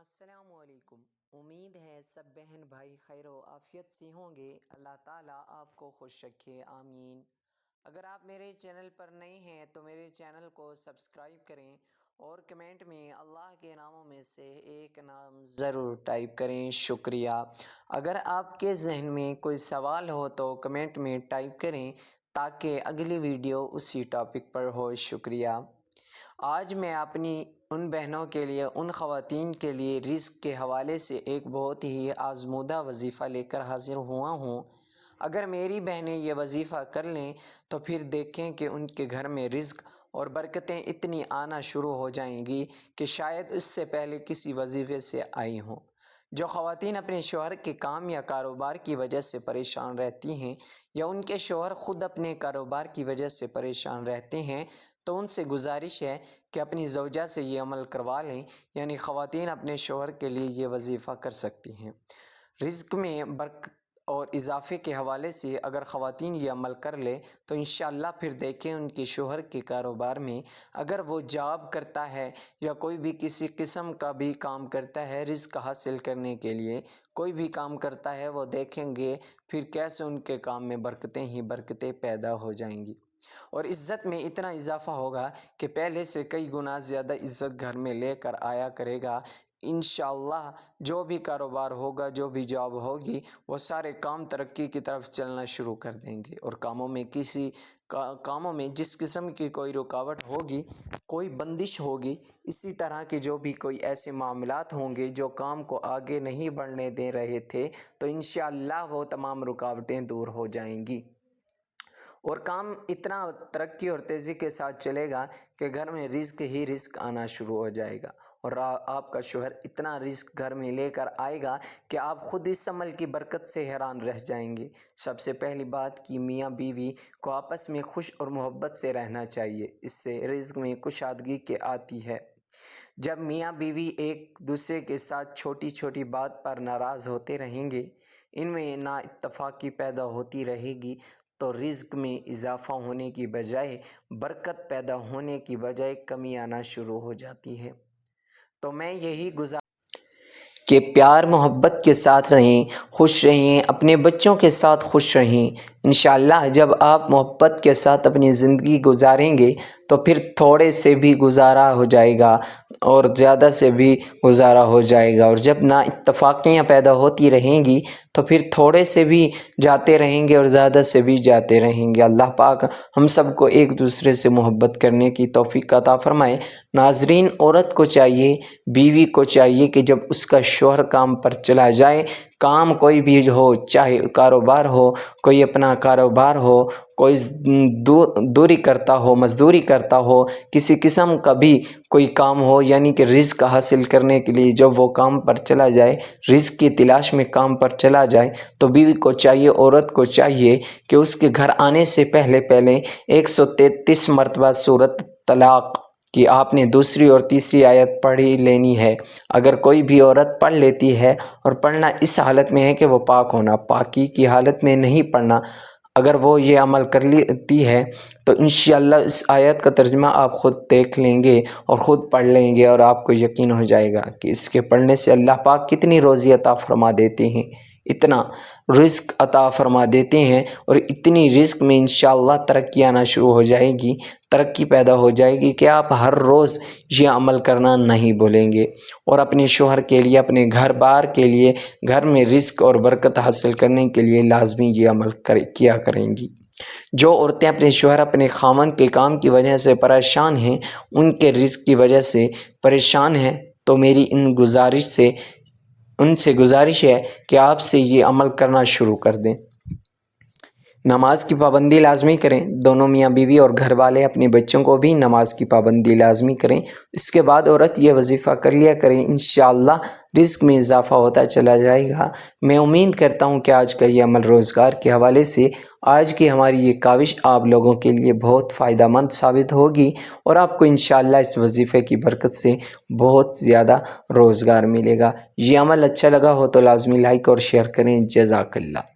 السلام علیکم۔ امید ہے سب بہن بھائی خیر و عافیت سے ہوں گے۔ اللہ تعالیٰ آپ کو خوش رکھے، آمین۔ اگر آپ میرے چینل پر نئے ہیں تو میرے چینل کو سبسکرائب کریں اور کمنٹ میں اللہ کے ناموں میں سے ایک نام ضرور ٹائپ کریں، شکریہ۔ اگر آپ کے ذہن میں کوئی سوال ہو تو کمنٹ میں ٹائپ کریں تاکہ اگلی ویڈیو اسی ٹاپک پر ہو، شکریہ۔ آج میں اپنی ان بہنوں کے لیے، ان خواتین کے لیے رزق کے حوالے سے ایک بہت ہی آزمودہ وظیفہ لے کر حاضر ہوا ہوں۔ اگر میری بہنیں یہ وظیفہ کر لیں تو پھر دیکھیں کہ ان کے گھر میں رزق اور برکتیں اتنی آنا شروع ہو جائیں گی کہ شاید اس سے پہلے کسی وظیفے سے آئی ہوں۔ جو خواتین اپنے شوہر کے کام یا کاروبار کی وجہ سے پریشان رہتی ہیں، یا ان کے شوہر خود اپنے کاروبار کی وجہ سے پریشان رہتے ہیں، تو ان سے گزارش ہے کہ اپنی زوجہ سے یہ عمل کروا لیں، یعنی خواتین اپنے شوہر کے لیے یہ وظیفہ کر سکتی ہیں۔ رزق میں برکت اور اضافے کے حوالے سے اگر خواتین یہ عمل کر لے تو انشاءاللہ پھر دیکھیں ان کے شوہر کے کاروبار میں، اگر وہ جاب کرتا ہے یا کوئی بھی کسی قسم کا بھی کام کرتا ہے رزق حاصل کرنے کے لیے، کوئی بھی کام کرتا ہے، وہ دیکھیں گے پھر کیسے ان کے کام میں برکتیں ہی برکتیں پیدا ہو جائیں گی، اور عزت میں اتنا اضافہ ہوگا کہ پہلے سے کئی گنا زیادہ عزت گھر میں لے کر آیا کرے گا۔ انشاءاللہ جو بھی کاروبار ہوگا، جو بھی جاب ہوگی، وہ سارے کام ترقی کی طرف چلنا شروع کر دیں گے، اور کاموں میں جس قسم کی کوئی رکاوٹ ہوگی، کوئی بندش ہوگی، اسی طرح کے جو بھی کوئی ایسے معاملات ہوں گے جو کام کو آگے نہیں بڑھنے دے رہے تھے، تو انشاءاللہ وہ تمام رکاوٹیں دور ہو جائیں گی، اور کام اتنا ترقی اور تیزی کے ساتھ چلے گا کہ گھر میں رزق ہی رزق آنا شروع ہو جائے گا، اور آپ کا شوہر اتنا رزق گھر میں لے کر آئے گا کہ آپ خود اس عمل کی برکت سے حیران رہ جائیں گے۔ سب سے پہلی بات کہ میاں بیوی کو آپس میں خوش اور محبت سے رہنا چاہیے، اس سے رزق میں کشادگی کے آتی ہے۔ جب میاں بیوی ایک دوسرے کے ساتھ چھوٹی چھوٹی بات پر ناراض ہوتے رہیں گے، ان میں نا اتفاقی پیدا ہوتی رہے گی، تو رزق میں اضافہ ہونے کی بجائے، برکت پیدا ہونے کی بجائے کمی آنا شروع ہو جاتی ہے۔ تو میں یہی کہ پیار محبت کے ساتھ رہیں، خوش رہیں، اپنے بچوں کے ساتھ خوش رہیں۔ انشاءاللہ جب آپ محبت کے ساتھ اپنی زندگی گزاریں گے تو پھر تھوڑے سے بھی گزارا ہو جائے گا اور زیادہ سے بھی گزارا ہو جائے گا، اور جب نا اتفاقیاں پیدا ہوتی رہیں گی تو پھر تھوڑے سے بھی جاتے رہیں گے اور زیادہ سے بھی جاتے رہیں گے۔ اللہ پاک ہم سب کو ایک دوسرے سے محبت کرنے کی توفیق عطا فرمائے۔ ناظرین، عورت کو چاہیے، بیوی کو چاہیے کہ جب اس کا شوہر کام پر چلا جائے، کام کوئی بھی ہو، چاہے کاروبار ہو، کوئی اپنا کاروبار ہو، کوئی دوری کرتا ہو، مزدوری کرتا ہو، کسی قسم کا بھی کوئی کام ہو، یعنی کہ رزق حاصل کرنے کے لیے جب وہ کام پر چلا جائے، رزق کی تلاش میں کام پر چلا جائے، تو بیوی کو چاہیے، عورت کو چاہیے کہ اس کے گھر آنے سے پہلے 133 مرتبہ سورۃ طلاق کہ آپ نے دوسری اور تیسری آیت پڑھ ہی لینی ہے۔ اگر کوئی بھی عورت پڑھ لیتی ہے، اور پڑھنا اس حالت میں ہے کہ وہ پاک ہونا، پاکی کی حالت میں نہیں پڑھنا، اگر وہ یہ عمل کر لیتی ہے تو انشاءاللہ اس آیت کا ترجمہ آپ خود دیکھ لیں گے اور خود پڑھ لیں گے، اور آپ کو یقین ہو جائے گا کہ اس کے پڑھنے سے اللہ پاک کتنی روزی عطا فرما دیتے ہیں، اتنا رزق عطا فرما دیتے ہیں، اور اتنی رزق میں انشاءاللہ ترقی آنا شروع ہو جائے گی، ترقی پیدا ہو جائے گی کہ آپ ہر روز یہ عمل کرنا نہیں بھولیں گے، اور اپنے شوہر کے لیے، اپنے گھر بار کے لیے، گھر میں رزق اور برکت حاصل کرنے کے لیے لازمی یہ عمل کیا کریں گی۔ جو عورتیں اپنے شوہر، اپنے خاوند کے کام کی وجہ سے پریشان ہیں، ان کے رزق کی وجہ سے پریشان ہیں، تو میری ان سے گزارش ہے کہ آپ سے یہ عمل کرنا شروع کر دیں۔ نماز کی پابندی لازمی کریں، دونوں میاں بیوی اور گھر والے اپنے بچوں کو بھی نماز کی پابندی لازمی کریں۔ اس کے بعد عورت یہ وظیفہ کر لیا کریں، انشاءاللہ رزق میں اضافہ ہوتا چلا جائے گا۔ میں امید کرتا ہوں کہ آج کا یہ عمل روزگار کے حوالے سے، آج کی ہماری یہ کاوش آپ لوگوں کے لیے بہت فائدہ مند ثابت ہوگی، اور آپ کو انشاءاللہ اس وظیفے کی برکت سے بہت زیادہ روزگار ملے گا۔ یہ عمل اچھا لگا ہو تو لازمی لائک اور شیئر کریں۔ جزاک اللہ۔